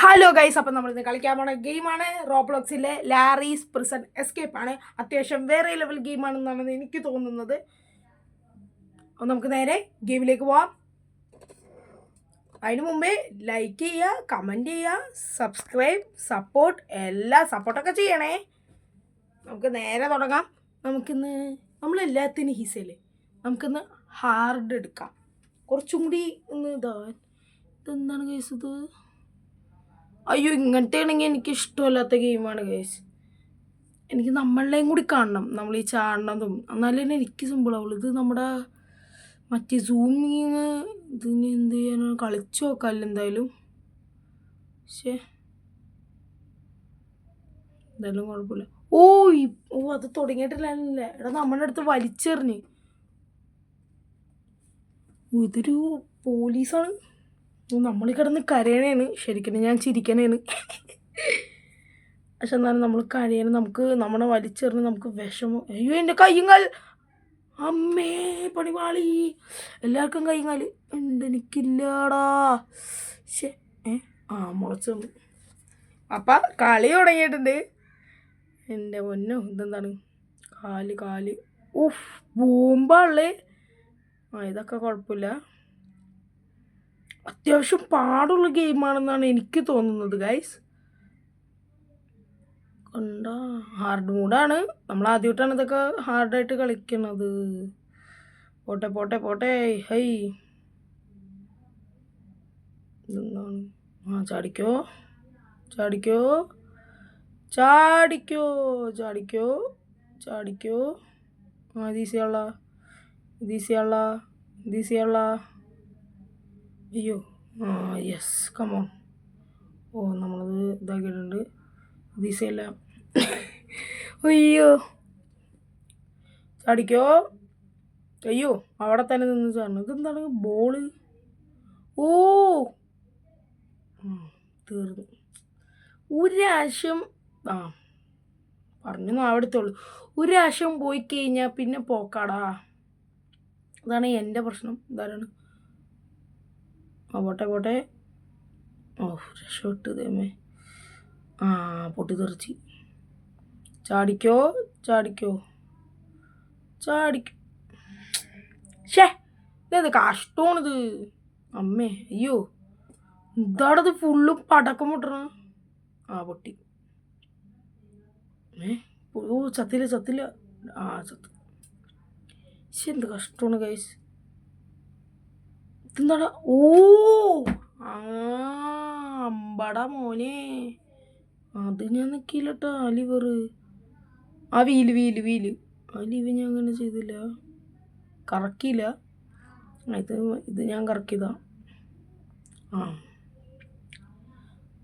Hello guys, അപ്പം നമ്മളിന്ന് കളിക്കാൻ പോണ ഗെയിമാണ് റോബ്ലോക്സിലെ ലാരീസ് പ്രിസൺ എസ്കേപ്പ് ആണ്. അത്യാവശ്യം വേറെ ലെവൽ ഗെയിമാണെന്നാണ് എനിക്ക് തോന്നുന്നത്. അപ്പം നമുക്ക് നേരെ ഗെയിമിലേക്ക് പോവാം. അതിന് മുമ്പേ ലൈക്ക് ചെയ്യുക, കമൻറ്റ് ചെയ്യുക, സബ്സ്ക്രൈബ്, സപ്പോർട്ട് സപ്പോർട്ടൊക്കെ ചെയ്യണേ. നമുക്ക് നേരെ തുടങ്ങാം. നമ്മളെല്ലാത്തിനും ഹിസയില്ലേ, നമുക്കിന്ന് ഹാർഡ് എടുക്കാം. കുറച്ചും കൂടി ഇതെന്താണ് ഗൈസ് ഇത്? അയ്യോ, ഇങ്ങനത്തെ ആണെങ്കിൽ എനിക്ക് ഇഷ്ടമല്ലാത്ത ഗെയിമാണ് ഗൈസ്. എനിക്ക് നമ്മളുടെയും കൂടി കാണണം, നമ്മൾ ഈ ചാടണതും, എന്നാലും തന്നെ എനിക്ക് സിമ്പിളാവുള്ളൂ. ഇത് നമ്മുടെ മറ്റേ സൂമിങ്, ഇതിന് എന്ത് ചെയ്യാനാണ്? കളിച്ചു നോക്കാമല്ലോ എന്തായാലും. പക്ഷേ എന്തായാലും കുഴപ്പമില്ല. അത് തുടങ്ങിയിട്ടില്ലല്ലേ? എടാ, നമ്മളുടെ അടുത്ത് വലിച്ചെറിഞ്ഞ്. ഇതൊരു പോലീസാണ്. നമ്മൾ കിടന്ന് കരയണേണ്, ശരിക്കും ഞാൻ ചിരിക്കണേണ്. പക്ഷെ എന്നാലും നമ്മൾ കഴിയണം. നമുക്ക് നമ്മളെ വലിച്ചെറിഞ്ഞ് നമുക്ക് വിഷമം. അയ്യോ, എൻ്റെ കയ്യും കാല്, അമ്മേ പണിപാളി. എല്ലാവർക്കും കയ്യും കാല് ഉണ്ട്, എനിക്കില്ലാടാ. ശേ മുളച്ചു. അപ്പം കളി തുടങ്ങിയിട്ടുണ്ട്. എൻ്റെ പൊന്നോ, ഇതെന്താണ്? കാല് ബൂമ്പാളേ. ഇതൊക്കെ കുഴപ്പമില്ല. അത്യാവശ്യം പാടുള്ള ഗെയിമാണെന്നാണ് എനിക്ക് തോന്നുന്നത് ഗൈസ്. കണ്ടാ ഹാർഡ് മൂഡാണ്. നമ്മൾ ആദ്യമായിട്ടാണ് ഇതൊക്കെ ഹാർഡായിട്ട് കളിക്കണത്. പോട്ടെ പോട്ടെ പോട്ടെ. ഹൈ, ഇതെന്താണ്? ചാടിക്കോ ചാടിക്കോ ചാടിക്കോ ചാടിക്കോ ചാടിക്കോ. ദീസിയാള. അയ്യോ, യെസ്, കമോൺ. നമ്മളത് ഇതാക്കിയിട്ടുണ്ട്. ദീസയല്ല. അയ്യോ, ചാടിക്കോ. അയ്യോ, അവിടെ തന്നെ നിന്ന് ചാടണം. ഇതെന്താണ് ബോള്? തീർന്നു. ഒരാശം പറഞ്ഞു അവിടുത്തുള്ളൂ. ഒരാശം പോയി കഴിഞ്ഞാൽ പിന്നെ പോക്കാടാ. അതാണ് എൻ്റെ പ്രശ്നം. ഇതാരാണ്? പോട്ടെ. രക്ഷപ്പെട്ട് തേമേ. പൊട്ടിത്തെറിച്ച്. ചാടിക്കോ. ഷേ, ഇതേത് കഷ്ടമാണിത്. അമ്മേ, അയ്യോ, ഇതാടത് ഫുള്ളും പടക്കം പൊട്ടണ. പൊട്ടി. ചത്തില്ല. ചത്തു. പക്ഷെ എന്ത് കഷ്ടമാണ് ഗൈസ്. ഇതെന്താടാ? അമ്പടാ മോനെ, അത് ഞാൻ നിൽക്കില്ലട്ടാ. ലിവർ, വീല് ആ ലിവ് ഞാൻ അങ്ങനെ ചെയ്തില്ല, കറക്കിയില്ല. ഇത് ഞാൻ കറക്കിയതാ.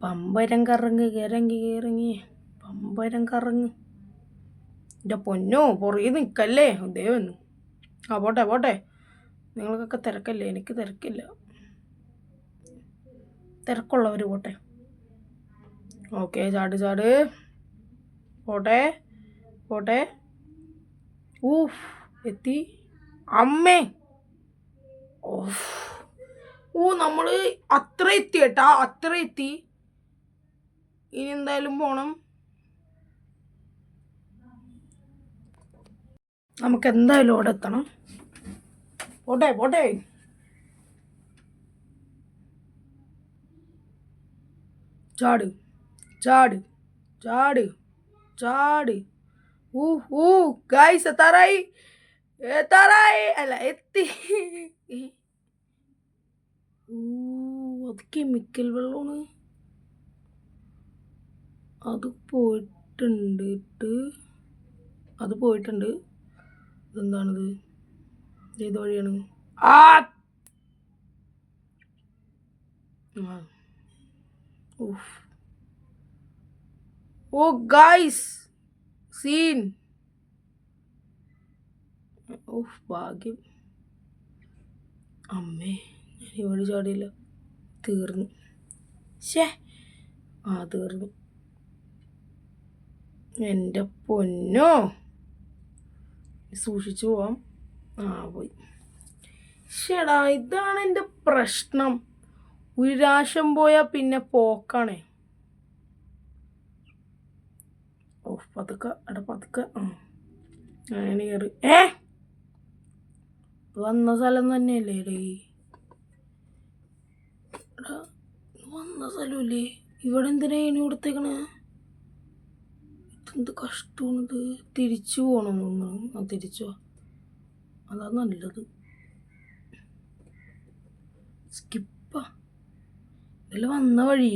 പമ്പരം കറങ്ങി പമ്പരം കറങ്ങ്. എൻ്റെ പൊന്നോ, പുറകെ നിൽക്കല്ലേ. ദേ വന്നു. പോട്ടെ. നിങ്ങൾക്കൊക്കെ തിരക്കല്ലേ, എനിക്ക് തിരക്കില്ല. തിരക്കുള്ളവർ പോട്ടെ. ഓക്കെ, ചാട്. പോട്ടെ. എത്തി. അമ്മേ, നമ്മൾ അത്ര എത്തി കേട്ടാ, അത്ര എത്തി. ഇനി എന്തായാലും പോണം. നമുക്ക് എന്തായാലും അവിടെ എത്തണം. പോട്ടെ. ചാട്. ഗൈസ്, എത്താറായി. അല്ല, എത്തി. അത് കെമിക്കൽ വെള്ളമാണ്. അത് പോയിട്ടുണ്ട്. എന്താണിത്? ഏത് വഴിയാണ്? Guys, scene. ഭാഗ്യം. അമ്മേ, ഞാൻ ഇവിടെ ചാടിയില്ല. തീർന്നു. തീർന്നു. എൻ്റെ പൊന്നോ, സൂക്ഷിച്ചു പോവാം. പോയി. ഇതാണ് എൻ്റെ പ്രശ്നം. ഒരു പ്രാവശ്യം പോയാൽ പിന്നെ പോക്കാണേ. ഓ പതുക്കെ പതുക്കെ അങ്ങനെ കയറി. വന്ന സ്ഥലം തന്നെയല്ലേ ഡേ, വന്ന സ്ഥലമല്ലേ. ഇവിടെ എന്തിനാ ഇനി കൊടുത്തേക്കണേ? ഇതെന്ത് കഷ്ടമാണിത്. തിരിച്ചു പോകണം തോന്നുന്നു. തിരിച്ചോ, അതാ നല്ലത്. സ്കിപ്പാ ഇതിൽ വന്ന വഴി.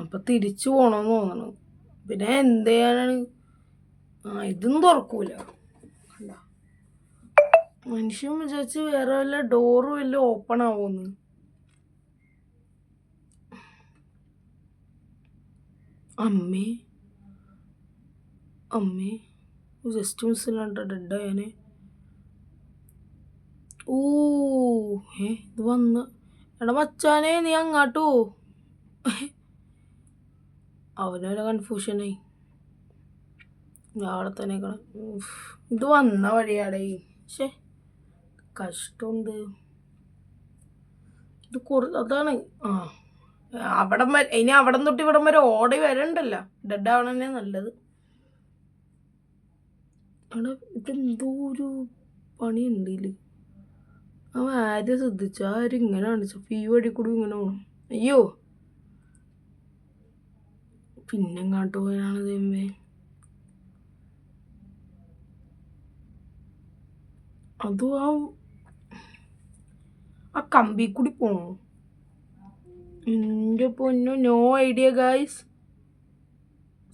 അപ്പം തിരിച്ചു പോകണമെന്ന് തോന്നണം. പിന്നെ എന്ത് ചെയ്യാനാണ്? ഇതും തുറക്കൂല. അല്ല മനുഷ്യൻ വിചാരിച്ച് വേറെ വല്ല ഡോറ് വല്ല ഓപ്പൺ ആവുമെന്ന്. അമ്മേ ജസ്റ്റ് മിസ്സിലാണ്ട് ഡെഡായനെ. ഇത് വന്ന് എടാ മച്ചാനെ നീ അങ്ങാട്ടോ. അവനൊരു കൺഫ്യൂഷനായി. അവിടെ തന്നെ ഇത് വന്ന വഴിയാടേ. പക്ഷേ കഷ്ടമുണ്ട് ഇത്. അതാണ് അവിടം വരെ. ഇനി അവിടം തൊട്ട് ഇവിടം വരെ ഓടി വരണ്ടല്ലോ. ഡെഡ് ആവണന്നെ നല്ലത്. അവിടെ ഇതെന്തോ ഒരു പണിയുണ്ട് ഇതിൽ. അവൻ ആരും ശ്രദ്ധിച്ചു. ആരും ഇങ്ങനെ കാണിച്ചു. ഈ വഴി കൂടി ഇങ്ങനെ പോകണം. അയ്യോ പിന്നെ എങ്ങാട്ട് പോയാലാണ് ദൈവമേ. അതും ആ കമ്പി കൂടി പോണു. എൻ്റെ പൊന്നു, നോ ഐഡിയ ഗായ്സ്.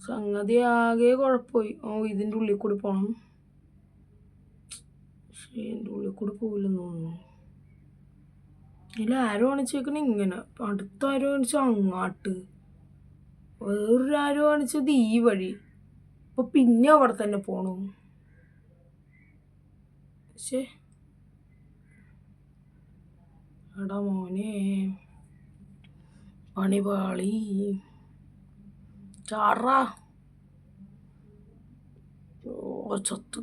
സംഗതി ആകെ കുഴപ്പമായി. ഇതിൻ്റെ ഉള്ളിൽ കൂടി പോകണം. പക്ഷേ എൻ്റെ ഉള്ളിൽ കൂടി പോവില്ലെന്ന് തോന്നുന്നു. ഇതിൽ ആരോ കാണിച്ചേക്കണ ഇങ്ങനെ, അടുത്ത ആരോ കാണിച്ച അങ്ങാട്ട്, വേറൊരു ആരോ കാണിച്ചത് ഈ വഴി. അപ്പോൾ പിന്നെ അവിടെ തന്നെ പോണു. പക്ഷേ എടാ മോനെ പണിപാളി. ചാറാ ചത്ത്.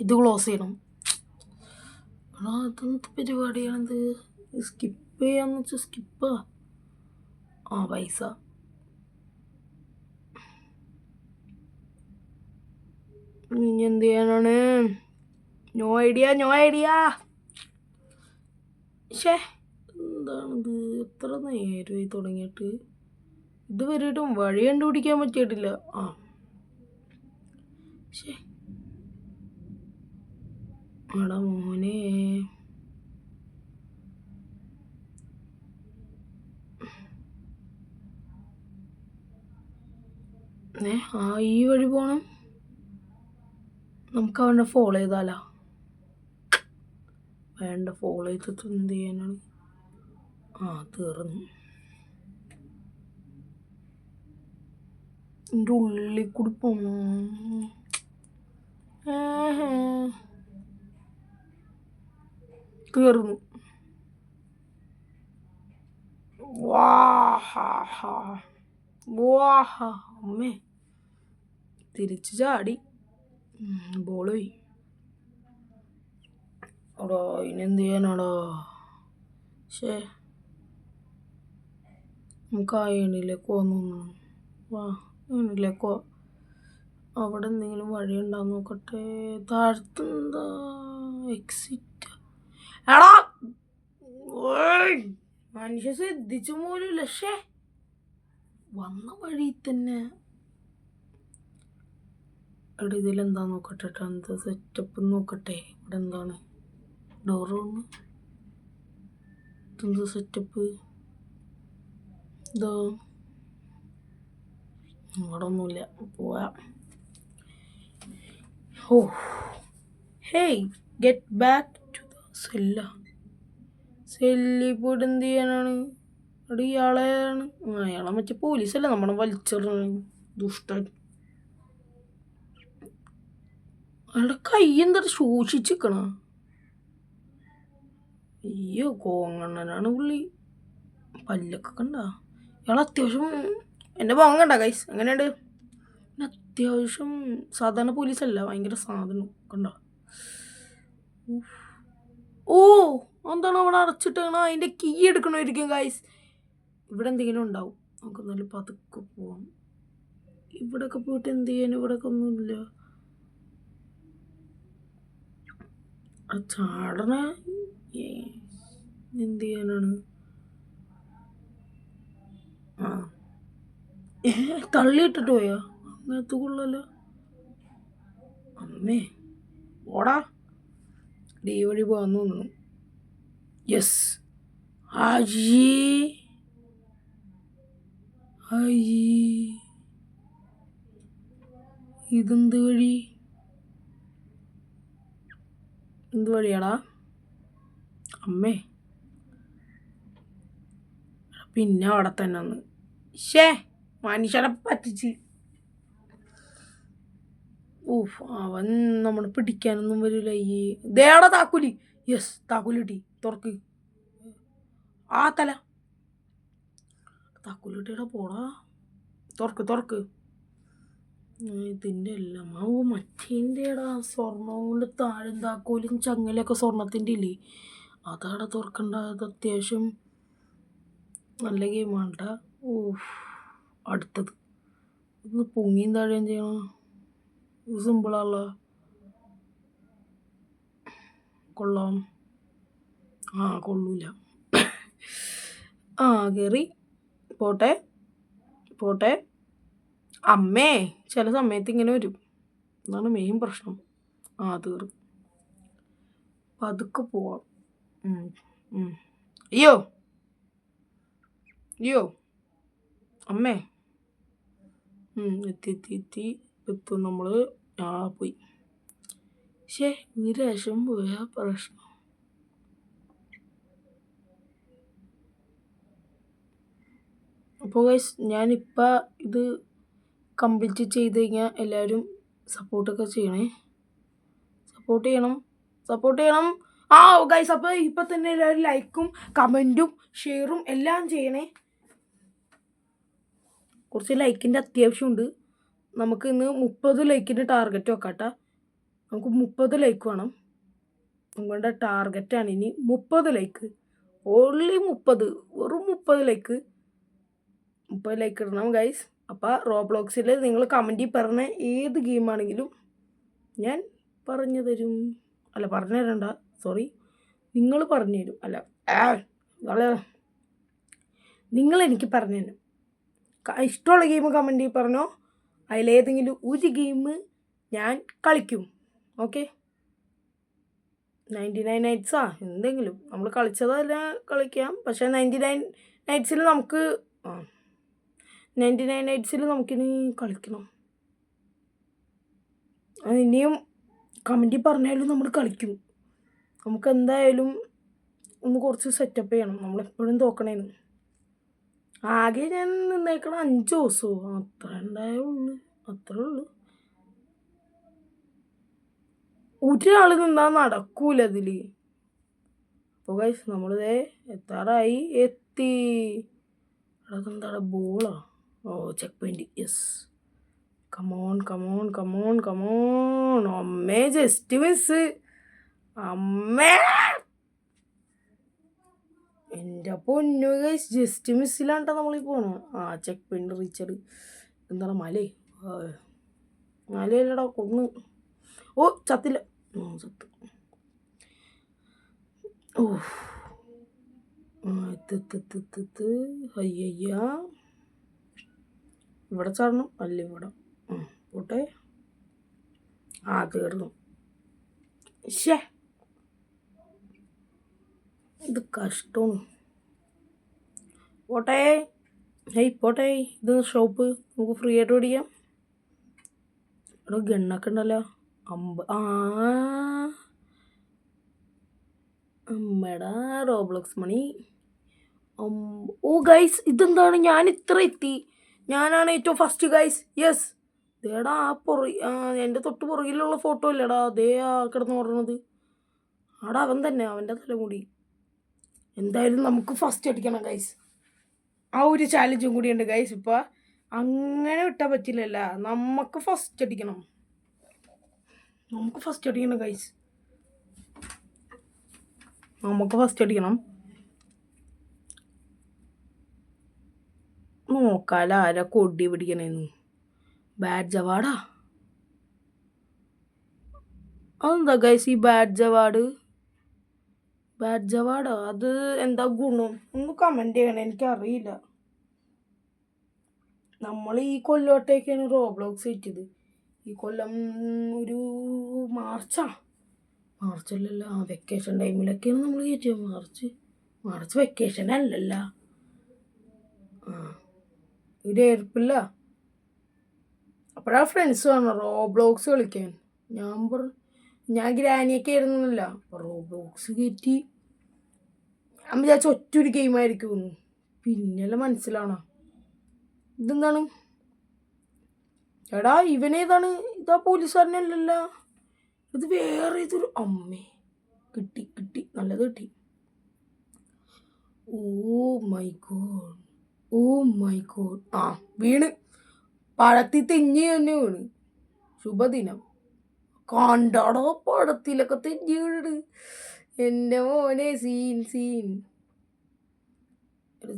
ഇത് ക്ലോസ് ചെയ്യണം. അതെന്ത് പരിപാടിയാണിത്? സ്കിപ്പ് ചെയ്യാന്ന് വെച്ചാൽ സ്കിപ്പ്. പൈസ ഇനി എന്ത് ചെയ്യാനാണ്? No idea. ഷേ എന്താണിത്? എത്ര നേരമായി തുടങ്ങിയിട്ട്. ഇതുവരെയായിട്ടും വഴി കണ്ടുപിടിക്കാൻ പറ്റിയിട്ടില്ല. ശേ എടാ മോനെ ഈ വഴി പോണം. നമുക്ക് അവനെ ഫോളോ ചെയ്താലോ? വേണ്ട, ഫോളോ ചെയ്തിട്ട് എന്ത് ചെയ്യാനാണ്? തീർന്നു. എൻ്റെ ഉള്ളിൽ കൂടി പോണം. തീർന്നു. അമ്മേ തിരിച്ചു ചാടി. ബോൾ പോയി. അടോ ഇനെന്ത് ചെയ്യാനാടോ? ശേ നമുക്ക് ഏണിയിലേക്ക് വന്നു. ഏണിയിലേക്കോ അവിടെ എന്തെങ്കിലും വഴി ഉണ്ടാകുന്ന നോക്കട്ടെ. താഴത്തെന്താ എക്സിറ്റ്? എടാ മനുഷ്യ ശ്രദ്ധിച്ചു പോലും. ലക്ഷേ വന്ന വഴി തന്നെ. ഇവിടെ ഇതിലെന്താ നോക്കട്ടെ. എന്താ സെറ്റപ്പ് നോക്കട്ടെ. ഇവിടെ എന്താണ്? ഡോറ് ഇതെന്താ സെറ്റപ്പ്? ഇതോ ഇവിടെ ഒന്നുമില്ല. പോവാ. Hey get back to the സെല്ലി പോയിട്ട് എന്ത് ചെയ്യാനാണ്? അവിടെ ഇയാളെയാണ്. അയാളെ മറ്റേ പോലീസല്ലേ നമ്മളെ വലിച്ചെറിഞ്ഞ ദുഷ്ടൻ. അയാളുടെ കൈ എന്താ സൂക്ഷിച്ചിക്കണ? അയ്യോ കോങ്ങണ്ണനാണ് പുള്ളി. പല്ലൊക്കെ കണ്ട. ഇയാൾ അത്യാവശ്യം എൻ്റെ പോങ്ങ കണ്ട ഗൈസ്. എങ്ങനെയുണ്ട്? അത്യാവശ്യം സാധാരണ പോലീസല്ല, ഭയങ്കര സാധനം കണ്ട. ഓ, എന്താണ് അവിടെ അടച്ചിട്ടാണ്? അതിൻ്റെ കീ എടുക്കണമായിരിക്കും ഗൈസ്. ഇവിടെ എന്തെങ്കിലും ഉണ്ടാവും. നമുക്ക് നല്ല പതുക്കെ പോവാം. ഇവിടെയൊക്കെ പോയിട്ട് എന്ത് ചെയ്യാൻ? ഇവിടെയൊക്കെ ഒന്നുമില്ല. ചാടണ എന്ത് ചെയ്യാനാണ്? ആ, തള്ളിയിട്ടിട്ട് പോയാ? അങ്ങനത്തെ കൊള്ളല്ലോ. അമ്മേ, ഓടാ. ഈ വഴി പോകാന്ന് തോന്നുന്നു. യെസ്. ഇതെന്ത് വഴി? എന്ത് വഴിയാടാ? അമ്മേ, പിന്നെ അവിടെ തന്നെ ഒന്ന് മനുഷ്യനെ പറ്റിച്ച്. ഓഫ്, അവൻ നമ്മളെ പിടിക്കാനൊന്നും വരില്ല. ഈ ദേടാ താക്കൂലി. യെസ്, താക്കൂലി കിട്ടി. തുറക്ക് ആ തല. താക്കൂലി കിട്ടിയടാ. പോടാ, തുറക്ക്. ഇതിൻ്റെ എല്ലാം മറ്റേൻ്റെടാ. സ്വർണം കൊണ്ട് താഴും താക്കോലും ചങ്ങലൊക്കെ സ്വർണത്തിൻ്റെ ഇല്ലേ, അതാടാ തുറക്കണ്ടത്. അത്യാവശ്യം നല്ല ഗെയിമാണ്ട. ഓഫ്, അടുത്തത് ഇത് പൊങ്ങിയും താഴെയും ചെയ്യണം. ഇത് സിമ്പിളാണല്ലോ. കൊള്ളാം. കൊള്ളൂല. കയറി. പോട്ടെ. അമ്മേ, ചില സമയത്ത് ഇങ്ങനെ വരും. അതാണ് മെയിൻ പ്രശ്നം. തീർന്നു. പതുക്കെ പോവാം. അയ്യോ അമ്മേ. എത്തും നമ്മൾ. പോയി. ഒരു ലക്ഷം പോയാ പ്രശ്നം. അപ്പോൾ ഗൈസ്, ഞാനിപ്പോൾ ഇത് കംപ്ലീറ്റ് ചെയ്ത് കഴിഞ്ഞാൽ എല്ലാവരും സപ്പോർട്ടൊക്കെ ചെയ്യണേ. സപ്പോർട്ട് ചെയ്യണം. ഗൈസ്, അപ്പോൾ ഇപ്പം തന്നെ എല്ലാവരും ലൈക്കും കമൻറ്റും ഷെയറും എല്ലാം ചെയ്യണേ. കുറച്ച് ലൈക്കിൻ്റെ അത്യാവശ്യമുണ്ട്. നമുക്ക് ഇന്ന് 30 ലൈക്കിൻ്റെ ടാർഗറ്റ് വെക്കാട്ടോ. നമുക്ക് 30 ലൈക്ക് വേണം. നിങ്ങളുടെ ടാർഗറ്റാണ് ഇനി 30 ലൈക്ക്. ഓൺലി 30, വെറും 30 ലൈക്ക്. 30 ലൈക്ക് ഇടണം ഗൈസ്. അപ്പോൾ റോബ്ലോക്സിൽ നിങ്ങൾ കമൻറ്റിൽ പറഞ്ഞ ഏത് ഗെയിമാണെങ്കിലും ഞാൻ പറഞ്ഞു തരും. പറഞ്ഞു തരണ്ട, സോറി, നിങ്ങൾ പറഞ്ഞു തരും. നിങ്ങളെനിക്ക് പറഞ്ഞു തരും. ഇഷ്ടമുള്ള ഗെയിം കമൻറ്റിൽ പറഞ്ഞോ. അതിലേതെങ്കിലും ഒരു ഗെയിം ഞാൻ കളിക്കും. ഓക്കെ, 99 നൈറ്റ്സാ എന്തെങ്കിലും നമ്മൾ കളിച്ചതല്ല കളിക്കാം. പക്ഷേ 99 നൈറ്റ്സിൽ നമുക്ക് 99 നൈറ്റ്സിൽ നമുക്കിനി കളിക്കണം. ഇനിയും കമൻറ്റിൽ പറഞ്ഞാലും നമ്മൾ കളിക്കും. നമുക്ക് എന്തായാലും ഒന്ന് കുറച്ച് സെറ്റപ്പ് ചെയ്യണം. നമ്മളെപ്പോഴും തോക്കണേന്ന്. ആകെ ഞാൻ നിന്നേക്കണം 5 ദിവസവും. അത്രേ ഉള്ളൂ. ഒരാൾ നിന്നാൽ നടക്കൂല അതിൽ. അപ്പോൾ ഗൈസ്, നമ്മളിതേ എത്താറായി. അതെന്താണ്? ബോളാ? Check point. Yes, come on. അമ്മേ, ജസ്റ്റ് മിസ്. അമ്മേ, എൻ്റെ പൊന്നു ഗൈസ്, ജസ്റ്റ് മിസ്സിലാണ്ടാ നമ്മളീ പോണു. Check point reached. എന്താണ് മലയല്ലടാ, കൊന്ന്. ചത്തില്ല. ചത്ത്. അയ്യ, ഇവിടെ ചാടണം. അല്ല, ഇവിടെ. പോട്ടെ. തീർന്നു. ഇത് കഷ്ടമാണ്. പോട്ടെ. ഇത് ഷോപ്പ് നമുക്ക് ഫ്രീ ആയിട്ട് ഓടിക്കാം. ഇവിടെ ഗണ്ണൊക്കെ ഉണ്ടല്ലോ. അമ്മടാ റോബ്ലോക്സ് മണി. ഗൈസ്, ഇതെന്താണ്? ഞാൻ ഇത്ര എത്തി. ഞാനാണ് ഏറ്റവും ഫസ്റ്റ് ഗൈസ്. യെസ്. ദേടാ, എൻ്റെ തൊട്ട് പുറകിലുള്ള ഫോട്ടോ ഇല്ലടാ. കിടന്ന് പറഞ്ഞത് അവൻ തന്നെ. അവൻ്റെ തലമുടി. എന്തായാലും നമുക്ക് ഫസ്റ്റ് അടിക്കണം ഗൈസ്. ഒരു ചാലഞ്ചും കൂടിയുണ്ട് ഗൈസ്. ഇപ്പം അങ്ങനെ വിട്ടാൽ പറ്റില്ലല്ല. നമുക്ക് ഫസ്റ്റ് അടിക്കണം ഗൈസ്. നമുക്ക് ഫസ്റ്റ് അടിക്കണം. നോക്കാല ആരാ കൊടി പിടിക്കണേന്ന്. ബാഡ്ജ് അവാർഡാ? അതെന്താ ഗൈസ് ഈ ബാഡ്ജ് അവാർഡോ? അത് എന്താ ഗുണം? ഒന്ന് കമൻറ്റ് ചെയ്യണം, എനിക്കറിയില്ല. നമ്മൾ ഈ കൊല്ലോട്ടേക്കാണ് റോബ്ലോക്സ് ഇട്ടത്. ഈ കൊല്ലം ഒരു മാർച്ചല്ലല്ലോ, വെക്കേഷൻ ടൈമിലൊക്കെയാണ് നമ്മൾ കയറ്റിയത്. മാർച്ച് വെക്കേഷൻ അല്ലല്ലോ. ഒരു ഏർപ്പില്ല. അപ്പോഴാ ഫ്രണ്ട്സ് വന്നു റോബ്ലോക്സ് കളിക്കാൻ. ഞാൻ ഗ്രാനിയൊക്കെ ആയിരുന്നില്ല. അപ്പോൾ റോബ്ലോക്സ് കയറ്റി. ഞാൻ വിചാരിച്ച ഒറ്റൊരു ഗെയിമായിരിക്കും. പിന്നെല്ലാം മനസ്സിലാവണം ഇതെന്താണ്. എടാ ഇവനേതാണ്? ഇതാ പോലീസുകാരനല്ലല്ലോ, ഇത് വേറെ ഇതൊരു. അമ്മേ, കിട്ടി നല്ലത് കിട്ടി. Oh my god. ആ വീണ് പഴത്തി തെഞ്ഞി തന്നെ വീണ്. ശുഭദിനം. കണ്ടടോ പഴത്തിലൊക്കെ തെഞ്ഞി വീണ്. എൻ്റെ മോനെ സീൻ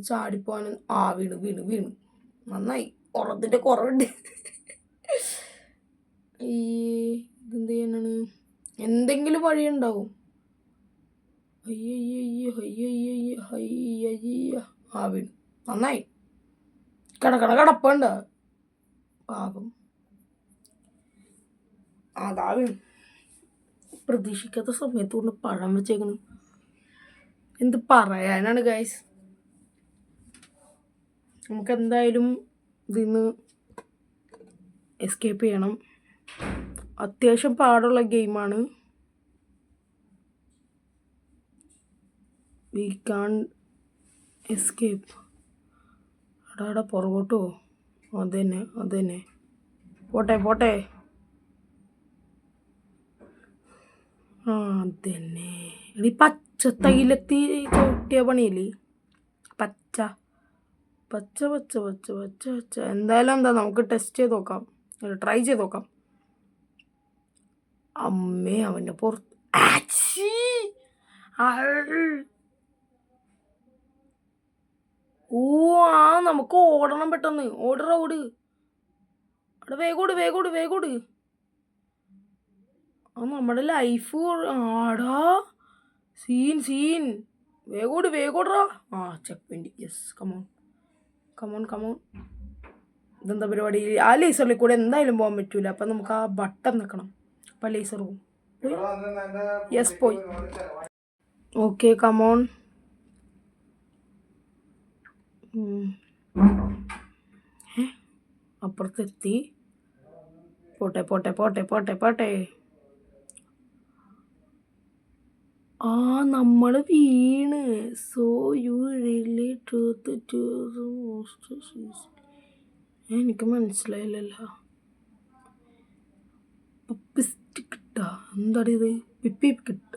ചാടിപ്പോവാനും. ആ വീണ് നന്നായി. ഉറത്തിൻ്റെ കുറവുണ്ട്. ഇതെന്ത് ചെയ്യാനാണ്? എന്തെങ്കിലും വഴിയുണ്ടാവും. ആ വീണ് നന്നായി. കിടപ്പണ്ട പാപം. അതാ വീണ്. പ്രതീക്ഷിക്കാത്ത സമയത്ത് കൊണ്ട് പഴം വെച്ചേക്കണം. എന്ത് പറയാനാണ് ഗൈസ്. നമുക്ക് എന്തായാലും ഇതിന്ന് എസ്കേപ്പ് ചെയ്യണം. അത്യാവശ്യം പാടുള്ള ഗെയിമാണ്. വി കാൺ എസ്കേപ്പ്. അടാ പുറകോട്ടോ? അതന്നെ പോട്ടെ. ആ അതന്നെ. ഇനി പച്ച തൈലത്തി ചോട്ടിയ പണിയില്ലേ? പച്ച. എന്തായാലും നമുക്ക് ടെസ്റ്റ് ചെയ്ത് നോക്കാം, ട്രൈ ചെയ്ത് നോക്കാം. അമ്മേ, അവൻ്റെ പുറത്ത്. നമുക്ക് ഓടണം പെട്ടെന്ന്. ഓട്. അവിടെ വേഗോട്. ആ നമ്മുടെ ലൈഫ്. ആടാ സീൻ. വേഗോടാ. ആ ചെക്ക് പോയിന്റ്. Yes, come on. ഇതെന്താ പരിപാടി? ആ ലേസറിൽ കൂടെ എന്തായാലും പോകാൻ പറ്റൂല. അപ്പം നമുക്ക് ആ ബട്ടൺ നിൽക്കണം. അപ്പം ലേസർ പോകും. യെസ്, പോയി. Okay, come on. അപ്പുറത്തെത്തി. പോട്ടെ. ആ നമ്മൾ വീണ്. So you really truth to എനിക്ക് മനസ്സിലായില്ലല്ലോ. എന്താടി ഇത്? പിപ്പി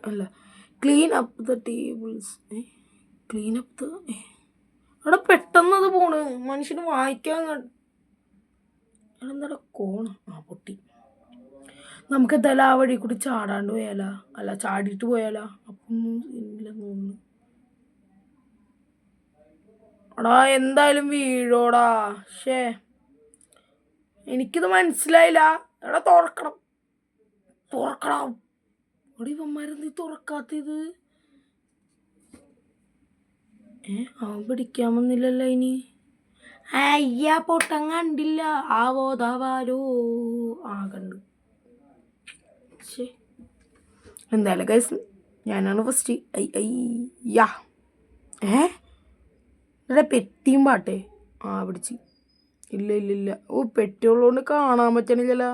അല്ല, ക്ലീൻ അപ്പ് ദ ടേബിൾസ്. അവിടെ പെട്ടെന്ന് അത് പോണ്. മനുഷ്യന് വായിക്കാൻ എന്താ കോണ്? ആ പൊട്ടി. നമുക്ക് എന്തായാലും ആ വഴി കൂടി ചാടാണ്ട് പോയാലാ? അല്ല, ചാടിയിട്ട് പോയാലാ? അപ്പം ഇല്ല തോന്നുന്നു. എടാ എന്തായാലും വീഴോടാ. എനിക്കിത് മനസ്സിലായില്ല. എടാ തുറക്കണം. എടാ ഇവന്മാരെന്ത് തുറക്കാത്തത്? അവൻ പിടിക്കാൻ വന്നില്ലല്ലോ ഇനി. അയ്യാ, പൊട്ടം കണ്ടില്ല. ആവോതാവാലോ. കണ്ടു. എന്തായാലും ഗൈസ്, ഞാനാണ് ഫസ്റ്റ്. അയ്യാ. ഇവിടെ പെട്ടിയും പാട്ടേ. പിടിച്ച്. ഇല്ല. പെട്ടിയുള്ളതുകൊണ്ട് കാണാൻ പറ്റണില്ലല്ലോ.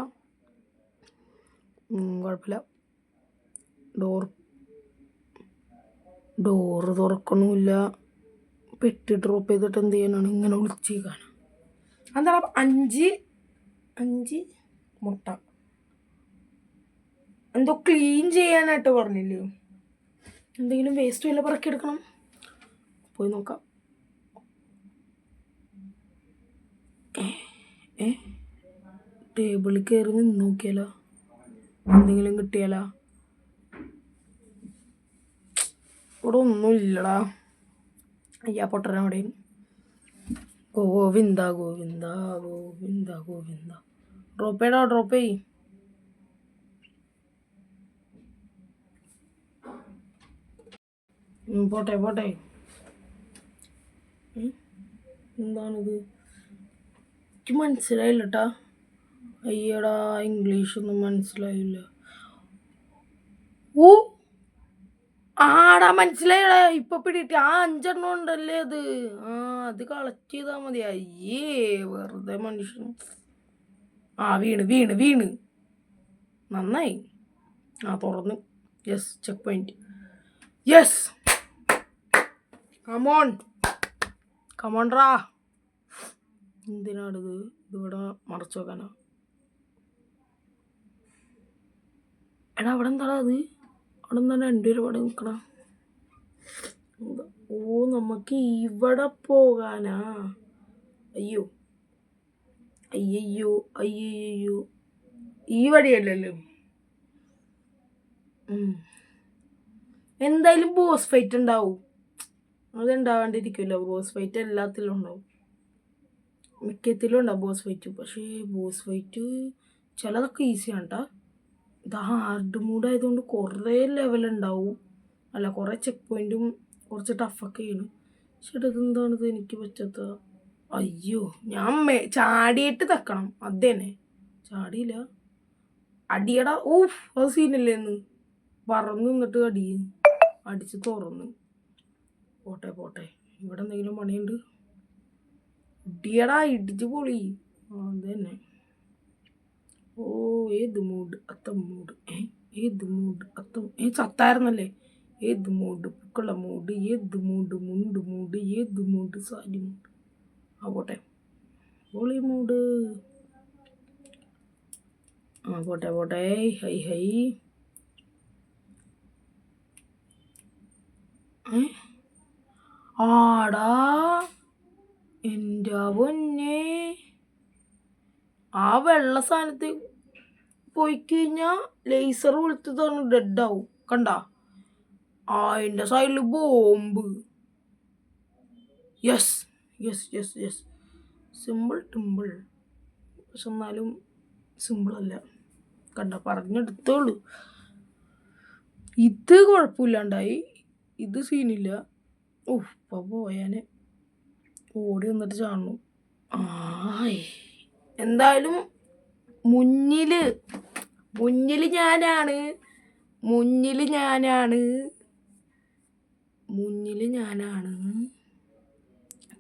കുഴപ്പമില്ല. ഡോറ് തുറക്കണമില്ല. പെട്ടി ഡ്രോപ്പ് ചെയ്തിട്ട് എന്ത് ചെയ്യാനാണ്? ഇങ്ങനെ വിളിച്ചേക്കാണ്. എന്താണ് 5 മുട്ട എന്തോ ക്ലീൻ ചെയ്യാനായിട്ട് പറഞ്ഞില്ലേ? എന്തെങ്കിലും വേസ്റ്റ് വല്ല പറക്കിയെടുക്കണം. പോയി നോക്കാം. ടേബിളിൽ കയറി നിന്ന് നോക്കിയാലോ? എന്തെങ്കിലും കിട്ടിയാലോ? ഇവിടെ ഒന്നും ഇല്ലടാ. അയ്യാ പൊട്ടന അവിടെ. ഗോവിന്ദ ഗോവിന്ദ ഗോവിന്ദ ഗോവിന്ദ. ഡ്രോപ്പ് ചെയ്യടാ, ഡ്രോപ്പ് ചെയ്. പോട്ടെ പോട്ടെ. എന്താണിത്? എനിക്ക് മനസ്സിലായില്ല കേട്ടാ. അയ്യടാ, ഇംഗ്ലീഷൊന്നും മനസ്സിലായില്ല. ഓ ആടാ, മനസ്സിലായടാ, ഇപ്പൊ പിടിയിട്ട്. 5 ഉണ്ടല്ലേ അത്. അത് കളക്ട് ചെയ്താ മതി. അയ്യേ, വെറുതെ മനുഷ്യൻ. വീണ് വീണ് വീണ്. നന്നായി. തുറന്നു. Yes, check point. Yes, come on കമോൺറാ. എന്തിനാണിത്? ഇതിവിടെ മറച്ചു വെക്കാനാ? എടാ, അവിടെ എന്താടാ അത്? അവിടെ എന്താണ് 2 പേര് ഇവിടെ നിൽക്കണ? നമുക്ക് ഇവിടെ പോകാനാ? അയ്യോ അയ്യോ അയ്യോ, ഈ വഴിയല്ലല്ലോ. എന്തായാലും ബോസ് ഫൈറ്റ് ഉണ്ടാവും. അതുണ്ടാവാണ്ടിരിക്കുമല്ലോ. ബോസ് ഫൈറ്റ് എല്ലാത്തിലും ഉണ്ടാവും, മിക്കത്തിലും ഉണ്ടാവും ബോസ് ഫൈറ്റ്. പക്ഷേ ബോസ് ഫൈറ്റ് ചിലതൊക്കെ ഈസിയാണ് കേട്ടോ. ഇത് ഹാർഡ് മൂഡ് ആയതുകൊണ്ട് കുറേ ലെവലുണ്ടാവും. അല്ല, കുറേ ചെക്ക് പോയിന്റും കുറച്ച് ടഫൊക്കെയാണ്. പക്ഷേ ഇതെന്താണിത് എനിക്ക് പറ്റാത്ത? അയ്യോ, ഞാൻ ചാടിയിട്ട് തക്കണം. അത് തന്നെ, ചാടിയില്ല. അടിയടാ. അത് സീനല്ലേന്ന്. പറന്ന് നിന്നിട്ട് അടിച്ച് തുറന്ന്. പോട്ടെ പോട്ടെ. ഇവിടെ എന്തെങ്കിലും പണിയുണ്ട്? ഇടിയടാ, ഇടിച്ച് പൊളി. അത് തന്നെ. ഏത് മൂഡ് അത്തം മൂഡ്. ഏത് മൂഡ് അത്തം. സത്തായിരുന്നല്ലേ. ഏത് മൂഡ് പൂക്കള മൂഡ്. ഏത് മൂഡ് മുണ്ട് മൂഡ്. ഏത് മൂഡ് സാരി മൂഡ്. പോട്ടെ. പൊളി മൂഡ്. പോട്ടെ പോട്ടെ. High high. ആടാ, എൻ്റെ പൊന്നെ. ആ വെള്ള സാധനത്ത് പോയി കഴിഞ്ഞാൽ ലേസർ കൊളുത്തതാണ്, ഡെഡാവും. കണ്ട, അതിൻ്റെ സൈഡിൽ bomb. Yes yes yes yes. Simple ടിമ്പിൾ. പക്ഷെ എന്നാലും സിമ്പിളല്ല. കണ്ട, പറഞ്ഞെടുത്തോളൂ. ഇത് കുഴപ്പമില്ലാണ്ടായി. ഇത് സീനില്ല. ഇപ്പം പോയാന് ഓടി വന്നിട്ട് ചാടണം. എന്തായാലും മുന്നിൽ ഞാനാണ്.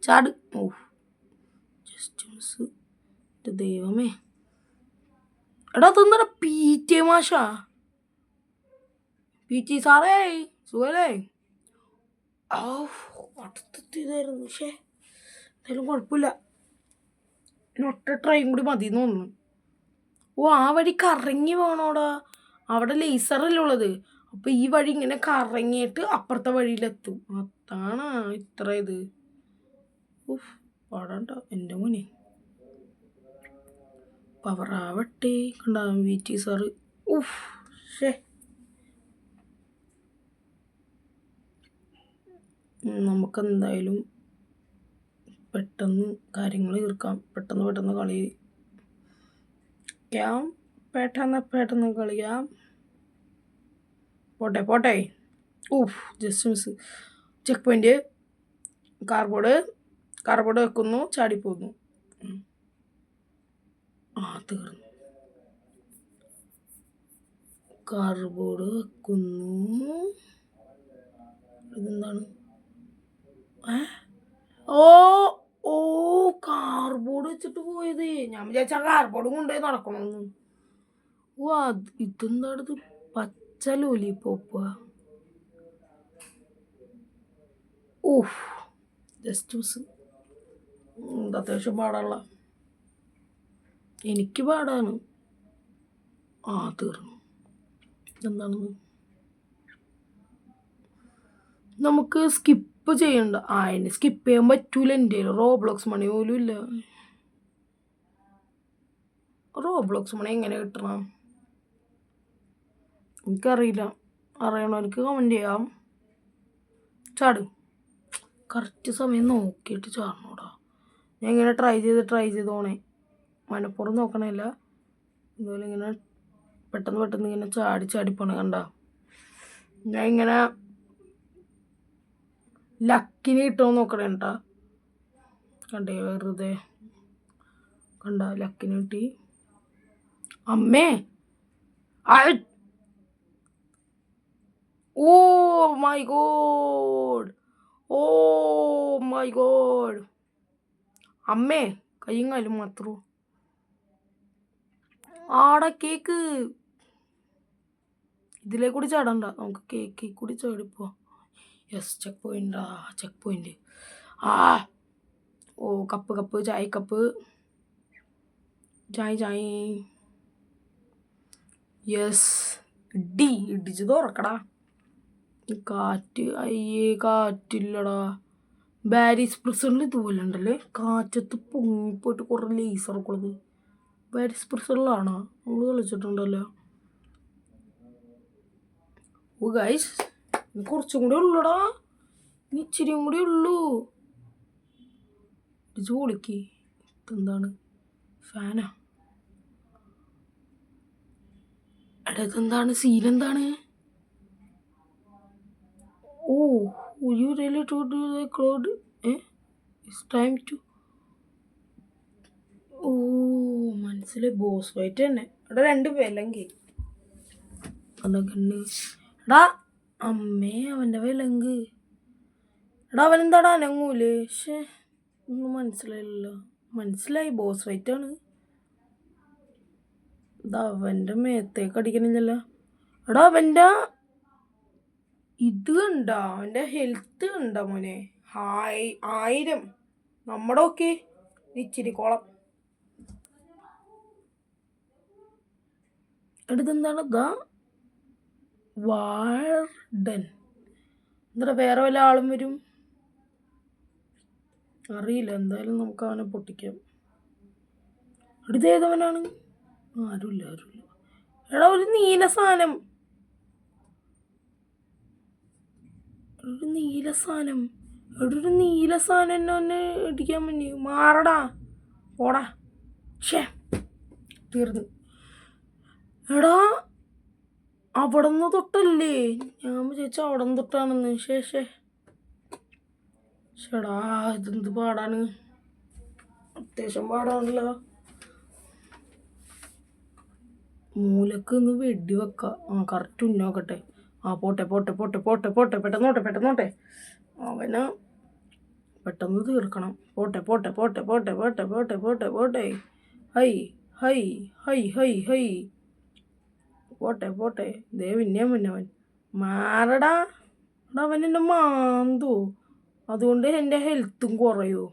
ചാട്. Just miss. ദൈവമേ. എടാ, അതൊന്നടാ PT മാഷാ. PT സാറേ, സുഖല്ലേ? അടുത്തെത്തിയതായിരുന്നു. പക്ഷേ എന്തായാലും കുഴപ്പമില്ല. ഒറ്റ ട്രൈയും കൂടി മതി എന്ന് തോന്നുന്നു. ആ വഴി കറങ്ങി പോകണോടാ. അവിടെ ലേസറല്ലേ ഉള്ളത്. അപ്പം ഈ വഴി ഇങ്ങനെ കറങ്ങിയിട്ട് അപ്പുറത്തെ വഴിയിലെത്തും. അതാണ് ഇത്ര ഇത്. പാടാണ്ട എൻ്റെ മോനെ. പവറാവട്ടെ. കണ്ടാവും PT സാറ്. ശേ, നമുക്കെന്തായാലും പെട്ടെന്ന് കാര്യങ്ങൾ തീർക്കാം. പെട്ടെന്ന് കളിക്കാം. പെട്ടെന്ന് കളിക്കാം. പോട്ടെ. Just miss. Check point. Cardboard വെക്കുന്നു. ചാടിപ്പോകുന്നു. തീർന്നു. കാർബോർഡ് വെക്കുന്നു. ഇതെന്താണ്? കാർബോർഡ് വെച്ചിട്ട് പോയത്. ഞാൻ വിചാരിച്ചാൽ കാർബോർഡും കൊണ്ടുപോയി നടക്കണമെന്ന്. ഇതെന്താണത്? പച്ച ലോലിപോപ്പ്. Just miss. അത്യാവശ്യം പാടാനുള്ള. എനിക്ക് പാടാണ്. തീർന്നു. എന്താണെന്ന് നമുക്ക് സ്കിപ്പ് ചെയ്യണ്ട. അതിന് സ്കിപ്പ് ചെയ്യാൻ പറ്റൂല. എൻ്റെ റോബ്ലോക്സ് മണി പോലും ഇല്ല. റോബ്ലോക്സ് മണി എങ്ങനെ കിട്ടണം എനിക്കറിയില്ല. അറിയണവർക്ക് കമൻറ്റ് ചെയ്യാം. ചാടും. കറക്റ്റ് സമയം നോക്കിയിട്ട് ചാടണോടാ. ഞാൻ ഇങ്ങനെ ട്രൈ ചെയ്ത് പോണേ, മനപ്പുറം നോക്കണമല്ല. ഇതുപോലെ ഇങ്ങനെ പെട്ടെന്ന് ഇങ്ങനെ ചാടിപ്പോണേ കണ്ട. ഞാൻ ഇങ്ങനെ ലക്കിന് കിട്ടുമോ നോക്കണേ കേട്ടാ. കണ്ടേ വെറുതെ കണ്ട, ലക്കിന് കിട്ടി. അമ്മേ oh my god, oh my god. അമ്മേ കയ്യും കാലും മാത്രം ആടെ കേക്ക്. ഇതിലേ കൂടി ചാടണ്ട, നമുക്ക് കേക്കിൽ കൂടി ചാടിപ്പോ. Yes, check point. ആ ഓ കപ്പ് ചായ കപ്പ്. ചായ യെസ്. ഇടിച്ച് തുറക്കടാ. കാറ്റ്, അയ്യേ കാറ്റില്ലടാ. ബാരിസ് പ്രിസണിൽ ഇതുപോലെ ഉണ്ടല്ലേ, കാറ്റത്ത് പൊങ്ങിപ്പോയിട്ട് കുറേ ലേസറൊക്കെ ഉള്ളത്. ബാരിസ് പ്രിസണിലാണോ നമ്മൾ കളിച്ചിട്ടുണ്ടല്ലോ. ഓ ഗൈസ്, കുറച്ചും കൂടി ഉള്ളൂടാ, ഇച്ചിരിയും കൂടി ഉള്ളൂ. ഇടിച്ച് പൊളിക്ക്. ഇതെന്താണ്, ഫാനാ? എടാ ഇതെന്താണ്, സീനെന്താണ്? ഓ you really to do the cloud, it's time to. ഓ മനസ്സിലായി, ബോസ് ഫൈറ്റ് തന്നെ. എടാ 2 വിലങ്കി കണ്ണ്. എടാ അമ്മേ അവൻ്റെ വിലങ്ക്. എടാ അവനെന്താടാ അനങ്ങൂലേ? പക്ഷേ ഒന്നും മനസ്സിലായില്ലല്ലോ. മനസ്സിലായി, ബോസ് ഫൈറ്റാണ്. ഇതാ അവൻ്റെ മേത്തേക്ക് അടിക്കണില്ലല്ലോ. എടാ അവൻ്റെ ഇത് കണ്ട, അവൻ്റെ ഹെൽത്ത് കണ്ട മോനെ. 1000. നമ്മുടെ ഒക്കെ ഇച്ചിരി കോളം. എടുത്തെന്താണ് ദാ വാർഡൻ. എന്താ വേറെ വല്ല ആളും വരും അറിയില്ല. എന്തായാലും നമുക്ക് അവനെ പൊട്ടിക്കാം. എടുത്തേതവനാണ്? ആരുമില്ല. എടാ ഒരു നീല സാധനം എന്നെ ഇടിക്കാൻ വേണ്ടി. മാറടാ, പോടാ. ഷേ തീർന്നു. എടാ അവിടെ നിന്ന് തൊട്ടല്ലേ, ഞാൻ വിചാരിച്ചു അവിടെ നിന്ന് തൊട്ടാണെന്ന്. ഷേടാ ഇതെന്ത് പാടാണ്, അത്യാവശ്യം പാടാണല്ലോ. മൂലക്ക് ഒന്ന് വെടി വെക്കാം. കറക്റ്റ് ഉന്നോക്കട്ടെ. പോട്ടെ. പെട്ടെന്നോട്ടെ. അവന് പെട്ടെന്ന് തീർക്കണം. പോട്ടെ. ഹൈ. പോട്ടെ. ദേ പിന്നവൻ മാറടാ. അവൻ എന്നെ മാന്തോ, അതുകൊണ്ട് എൻ്റെ ഹെൽത്തും കുറയോ.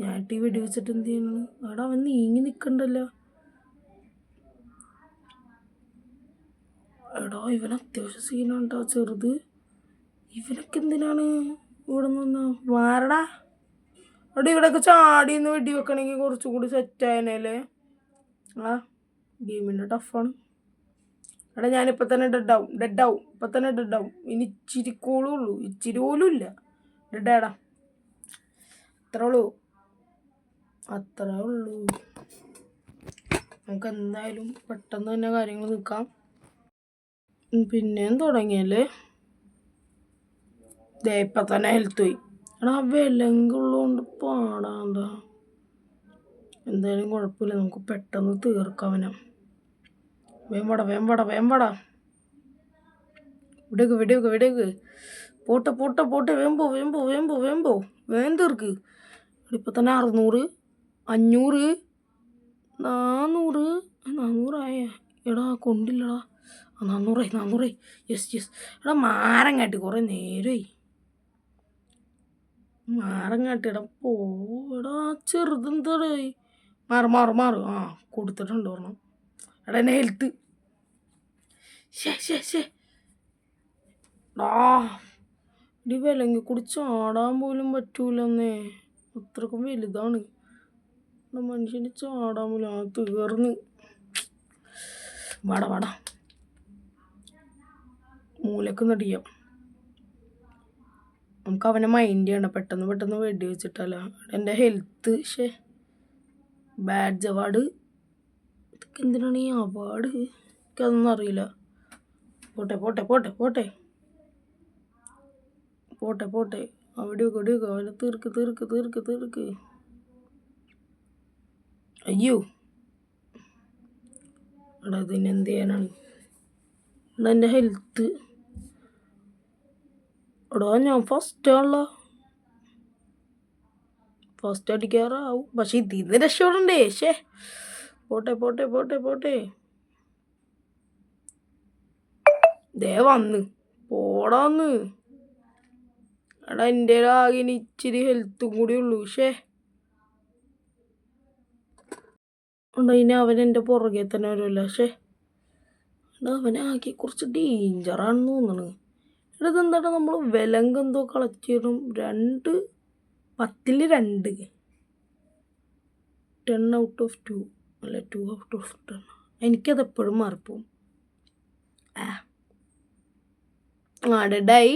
ഞാൻ വെടി വെച്ചിട്ട് എന്ത് ചെയ്യണം? എടാ അവൻ നീങ്ങി നിൽക്കണ്ടല്ലോ. എടാ ഇവൻ അത്യാവശ്യം സീനുണ്ടോ ചെറുത്. ഇവനൊക്കെ എന്തിനാണ് ഇവിടെ നിന്ന്? മാറടാ. എടാ ഇവിടെയൊക്കെ ചാടിന്ന് വെടി വെക്കണമെങ്കിൽ കുറച്ചും കൂടി സെറ്റായനല്ലേ. ഗെയിമിൻ്റെ ടഫാണ്. എടാ ഞാനിപ്പോൾ തന്നെ ഡെഡാവും. ഇനി ഇച്ചിരി കോളുള്ളൂ, ഇച്ചിരി പോലും ഇല്ല. ഡെഡാടാ, അത്രേ ഉള്ളൂ. നമുക്ക് എന്തായാലും പെട്ടെന്ന് തന്നെ കാര്യങ്ങൾ നിൽക്കാം. പിന്നെയും തുടങ്ങിയല്ലേ. ഇപ്പം തന്നെ ഹെൽത്ത് പോയി. എടാ വിലങ്കുള്ളതുകൊണ്ട് പാടാണ്ടാ. എന്തായാലും കുഴപ്പമില്ല, നമുക്ക് പെട്ടെന്ന് തീർക്കാവന. വേമ്പടാ. വിടേക്ക്. പോട്ടെ. വേമ്പോ. വേഗം തീർക്ക്. ഇപ്പം തന്നെ 600, 500, 400 ആയ. എടാ കൊണ്ടില്ലടാ. 400. യെസ്. എടാ മാരങ്ങാട്ടി കുറേ നേരമായി. മാറങ്ങാട്ടിടാ പോടാ. ചെറുതെന്താടായി. മാറ്. കൊടുത്തിട്ടുണ്ട് പറഞ്ഞു. എടാ എന്നെ ഹെൽത്ത്. ഇടി വിലങ്ങി കൂടി ചാടാൻ പോലും പറ്റൂലെന്നേ. അത്രക്കും വലുതാണ് മനുഷ്യന്. ചാടാൻ പോലും തീർന്ന്. വാടാ മൂലക്ക് നടിയാം. നമുക്ക് അവനെ മൈൻഡ് ചെയ്യണം. പെട്ടെന്ന് വെടി വെച്ചിട്ടല്ല. എൻ്റെ ഹെൽത്ത് ബാഡ്ജ് അവാർഡ്. ഇതൊക്കെ എന്തിനാണ് ഈ അവാർഡ്? എനിക്കതൊന്നും അറിയില്ല. പോട്ടെ അവിടെ അവനെ തീർക്ക്. അയ്യോ എടാ ഇതിനെന്ത് ചെയ്യാനാണ്? എടാ എൻ്റെ ഹെൽത്ത്. എടാ ഞാൻ ഫസ്റ്റ് അടിക്കാറാവും. പക്ഷെ ഇതിന്ന് രക്ഷപ്പെടണ്ടേ? പോട്ടെ. ദേ വന്ന് പോടാന്ന്. എടാ എൻ്റെ ആകെ ഇച്ചിരി ഹെൽത്തും കൂടി ഉള്ളൂ. ഇനി അവൻ എൻ്റെ പുറകെ തന്നെ വരുമല്ലോ. എടാ അവനാകെ കുറച്ച് ഡേഞ്ചറാണെന്ന് തോന്നണ്. എടാ ഇതെന്താ നമ്മൾ വിലങ്കെന്തോ കളക്ട് ചെയ്യണം. 2 10ൽ 2 10 ഔട്ട് ഓഫ് 2 അല്ല 2 ഔട്ട് ഓഫ് 10. എനിക്കതെപ്പോഴും മാറിപ്പോവും. ഡെഡായി.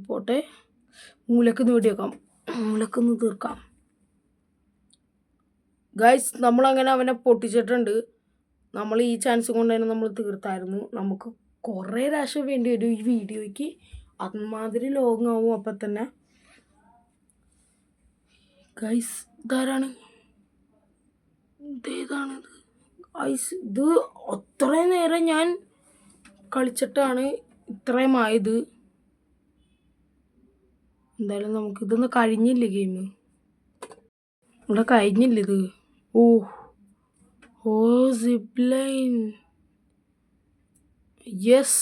പോട്ടെ, മൂലക്കൊന്ന് വെടിവെക്കാം. മൂലക്കൊന്ന് തീർക്കാം. ഗൈസ് നമ്മളങ്ങനെ അവനെ പൊട്ടിച്ചിട്ടുണ്ട്. നമ്മൾ ഈ ചാൻസ് കൊണ്ട് തന്നെ നമ്മൾ തീർത്തായിരുന്നു. നമുക്ക് കുറേ പ്രാവശ്യം വേണ്ടി വരും ഈ വീഡിയോയ്ക്ക്. അതുമാതിരി ലോങ് ആവും. അപ്പം തന്നെ ഗൈസ് ഇതാരാണ്? ഇതേതാണിത് ഗൈസ്? ഇത് അത്രയും നേരം ഞാൻ കളിച്ചിട്ടാണ് ഇത്രയും ആയത്. എന്തായാലും നമുക്കിതൊന്ന് കഴിഞ്ഞില്ലേ ഗെയിം? ഇവിടെ കഴിഞ്ഞില്ലിത്. ഓ സിപ്ലൈൻ. യെസ്,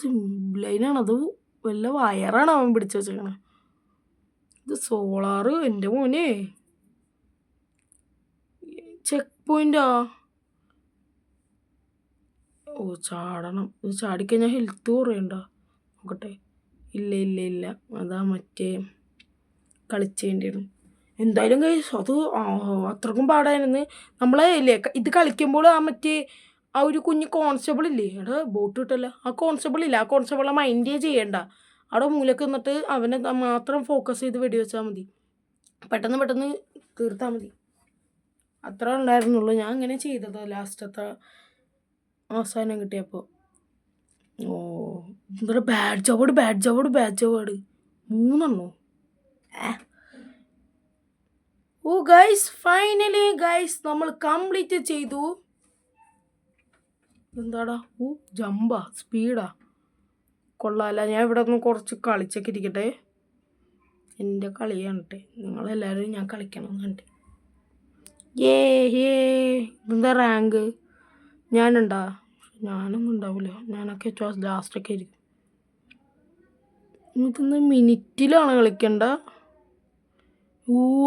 സിപ്ലൈനാണ്. അത് വല്ല വയറാണ് അവൻ പിടിച്ചു വെച്ചേക്കണേ. ഇത് സോളാറ്. എൻ്റെ മോനെ ചെക്ക് പോയിന്റാ. ചാടണം. ഇത് ചാടിക്കഴിഞ്ഞാൽ ഹെൽത്ത് കുറയണ്ട. നോക്കട്ടെ. ഇല്ല അതാ മറ്റേ കളിച്ചേണ്ടിയാണ്. എന്തായാലും അത് അത്രക്കും പാടായിരുന്നു. നമ്മളെ ഇല്ലേ ഇത് കളിക്കുമ്പോൾ ആ ഒരു കുഞ്ഞ് കോൺസ്റ്റബിൾ ഇല്ലേ? എടാ ബോട്ട് കിട്ടല്ല. ആ കോൺസ്റ്റബിളെ മൈൻഡ് ചെയ്യണ്ട. അവിടെ മൂലക്ക് നിന്നിട്ട് അവനെ മാത്രം ഫോക്കസ് ചെയ്ത് വെടിവെച്ചാൽ മതി. പെട്ടെന്ന് തീർത്താൽ മതി. അത്ര ഉണ്ടായിരുന്നുള്ളൂ. ഞാൻ അങ്ങനെ ചെയ്തത് ലാസ്റ്റത്തെ അവസാനം കിട്ടിയപ്പോൾ. എന്താ ബാഡ്ജ് അവാർഡ് 3 ഗൈസ് ഫൈനലി നമ്മൾ കംപ്ലീറ്റ് ചെയ്തു. എന്താടാ ജമ്പാ സ്പീഡാ കൊള്ളാല്ല. ഞാൻ ഇവിടെ ഒന്ന് കുറച്ച് കളിച്ചൊക്കെ ഇരിക്കട്ടെ. എൻ്റെ കളിയാണ്. നിങ്ങളെല്ലാവരും ഞാൻ കളിക്കണം കണ്ടേ. ഇതെന്താ റാങ്ക്? ഞാനുണ്ടാ? ഞാനൊന്നും ഉണ്ടാവില്ല. ഞാനൊക്കെ ലാസ്റ്റൊക്കെ ആയിരിക്കും. ഇതൊന്ന് മിനിറ്റിലാണ് കളിക്കണ്ട.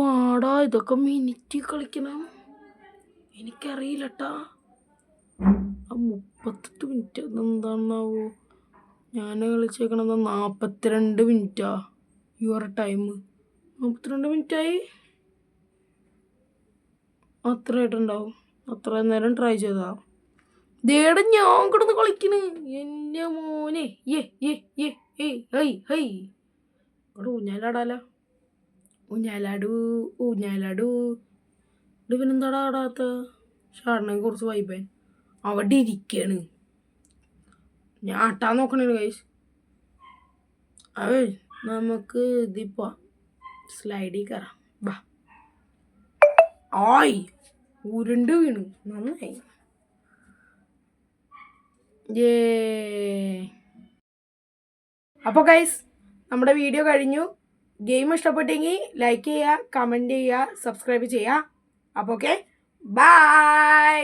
ആടാ ഇതൊക്കെ മിനിറ്റ് കളിക്കണം. എനിക്കറിയില്ലട്ടാ. 38 മിനിറ്റ് അതെന്താണാവോ? ഞാൻ കളിച്ചേക്കണത് 42 മിനിറ്റാ. യുവർ ടൈം 42 മിനിറ്റായി. അത്രയായിട്ടുണ്ടാവും. അത്ര നേരം ട്രൈ ചെയ്താ. ദേടാ ഞാൻ കിടന്ന് കളിക്കണ്. എൻ്റെ മോനെ ഇവിടെ ഊഞ്ഞാലാടാലോ. ഊഞ്ഞാലാടൂ. ഇവനെന്താടാ ആടാത്ത? ഷാടിനെ കുറച്ച് വൈബാൻ അവിടെ ഇരിക്കാണ്. ഞാൻ ആട്ടാൻ നോക്കണേ ഗൈസ്. നമുക്ക് ഇതിപ്പോ സ്ലൈഡിൽ കയറാം. ബാ. ഉരുണ്ട് വീണു. നന്നായി. അപ്പോൾ ഗൈസ് നമ്മുടെ വീഡിയോ കഴിഞ്ഞു. ഗെയിം ഇഷ്ടപ്പെട്ടെങ്കിൽ ലൈക്ക് ചെയ്യുക, കമൻറ്റ് ചെയ്യുക, സബ്സ്ക്രൈബ് ചെയ്യുക. അപ്പോൾ ഓക്കെ, ബൈ.